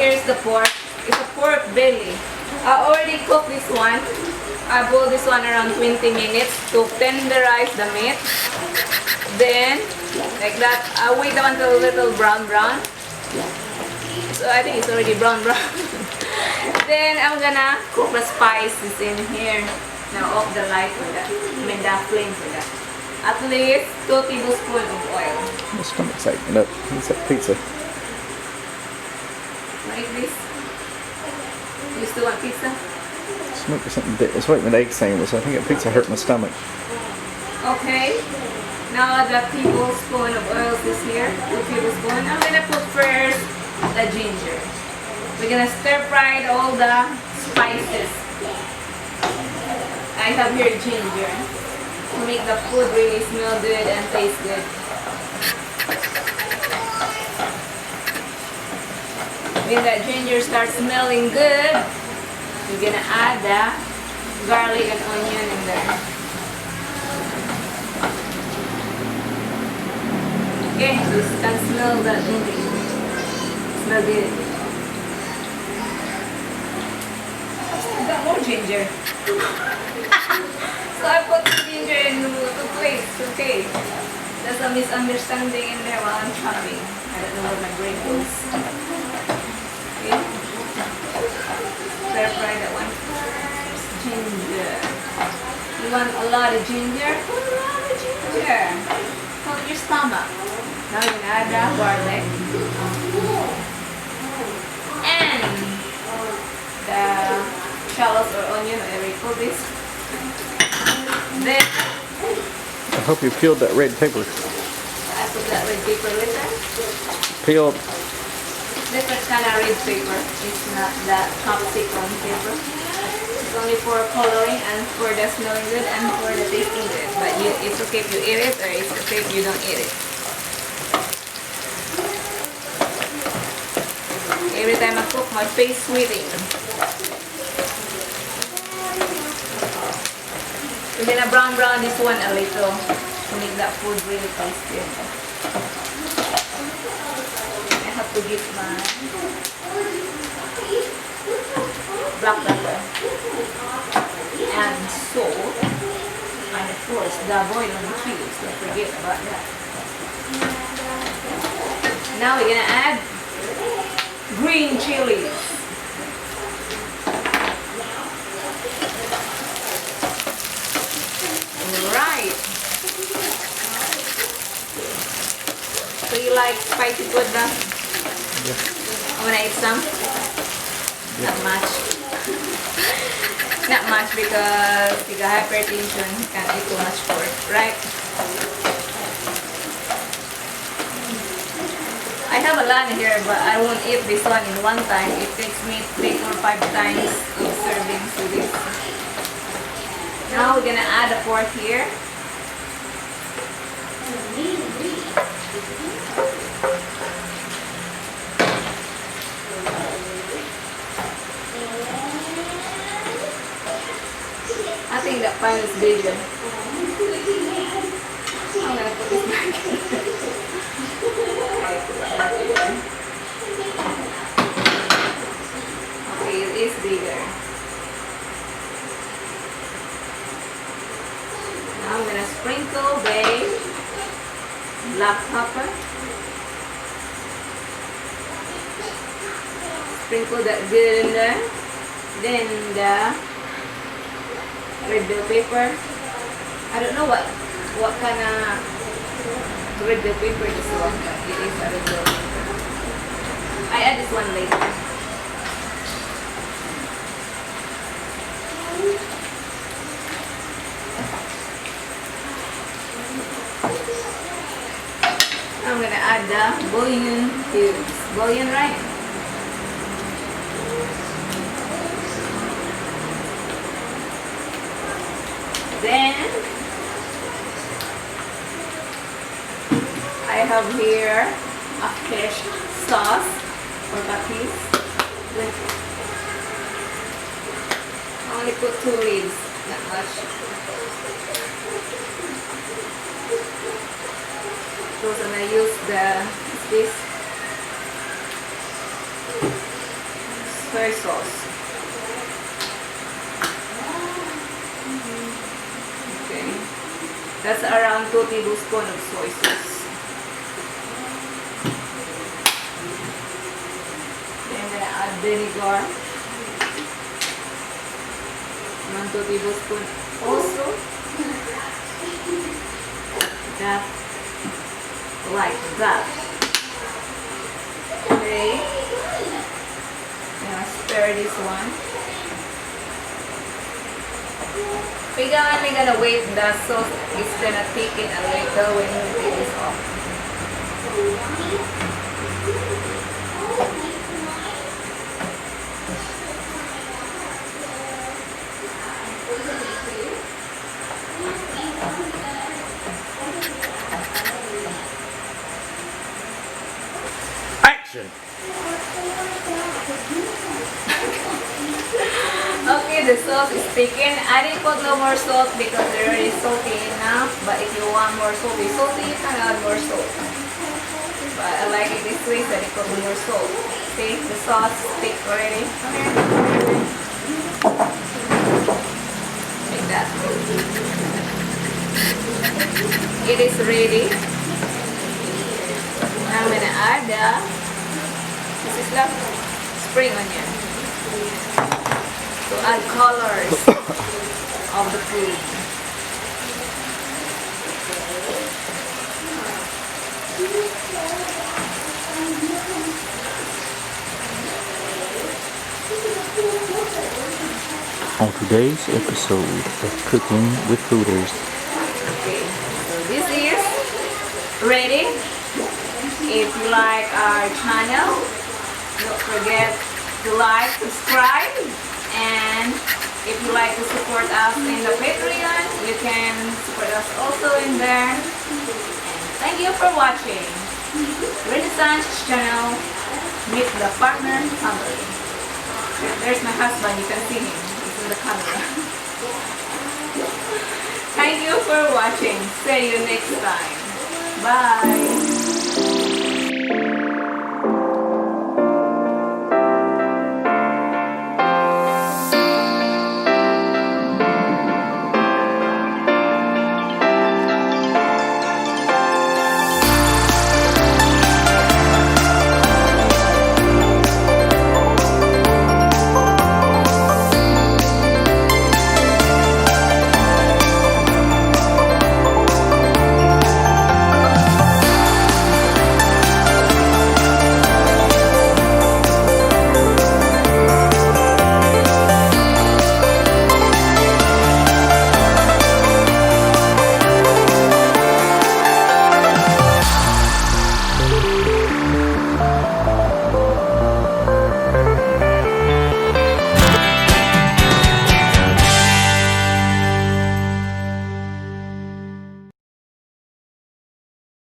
here's the pork. It's a pork belly. I already cooked this one. I boiled this one around 20 minutes to tenderize the meat. Then, like that, I wait the one to a little brown. So I think it's already brown. Then I'm gonna cook the spices in here. Now off the light for that. I mean the flame for that. At least 2 tablespoons of oil. My stomach's aching up. It's that pizza. Like this. You still want pizza? Smoke or something. It's like an egg sandwich. I think that pizza hurt my stomach. Okay. Now the tablespoon of oil is here. 2 tablespoons. I'm gonna put first the ginger. We're gonna stir fry all the spices. I have here ginger to make the food really smell good and taste good. When the ginger starts smelling good, we're gonna add the garlic and onion in there. Okay, you can smell that moving. Smell good. I got more ginger. So I put the ginger in 2 plates. Okay. There's a misunderstanding in there while I'm chopping. I don't know where my brain goes. Okay. Stir fry that one first. Ginger. You want a lot of ginger? Put a lot of ginger. Help your stomach. Now we're gonna add the garlic. And the shallots or onion, whatever you call this. Then I hope you peeled that red paper. I put that red paper later. Peeled. Different kind of red paper. It's not that capsicum paper. It's only for coloring and for the smelling good and for the tasting good. But it's okay if you eat it or it's okay if you don't eat it. Every time I cook, my face sweating. We're gonna brown this one a little to make that food really tasty. I have to get my black pepper and salt and of course the boiling cubes. Don't forget about that. Now we're gonna add green chilies. Right. So you like spicy food, bro? Yeah. I wanna eat some? Yeah. Not much. Not much because you got hypertension, you can't eat too much pork, right? I have a lot here, but I won't eat this one in one time. It takes me 3 or 5 times of serving to this. Now we're gonna add the pork here. I think that pile is bigger. I'm gonna put this back. Okay, it is bigger. Now I'm gonna sprinkle the black pepper. Sprinkle that good in there. Then the red bell pepper. I don't know what kind of red bell pepper this one, but it is a red bell pepper. I add this one later. I'm gonna add the bouillon cubes. Bouillon, right? Then I have here a fish sauce for patties. I only put 2 leaves, not much. So I'm gonna use this. soy sauce. Okay. That's around 2 tablespoons of soy sauce. Then I'm gonna add vinegar. Around 2 tablespoons also. That, like that. Okay. Now stir this one. We're only gonna wait the sauce is gonna thicken a little when we take this off. Action! Okay, the sauce is thickened. I didn't put no more salt because they're already salty enough. But if you want more salty, you can add more salt. But I like it this way, so I didn't put more salt. See, the sauce is thick already. Come here. Like that. It is ready. I'm gonna add this is the spring onion to add colors of the food. On today's episode of Cooking with Fooders. Okay, so this is ready. If you like our channel, don't forget to like, subscribe, and if you like to support us in the Patreon, you can support us also in there. And thank you for watching Renaissance channel, Meet the Farmer family. There's my husband, you can see him, he's in the camera. Thank you for watching. See you next time. Bye.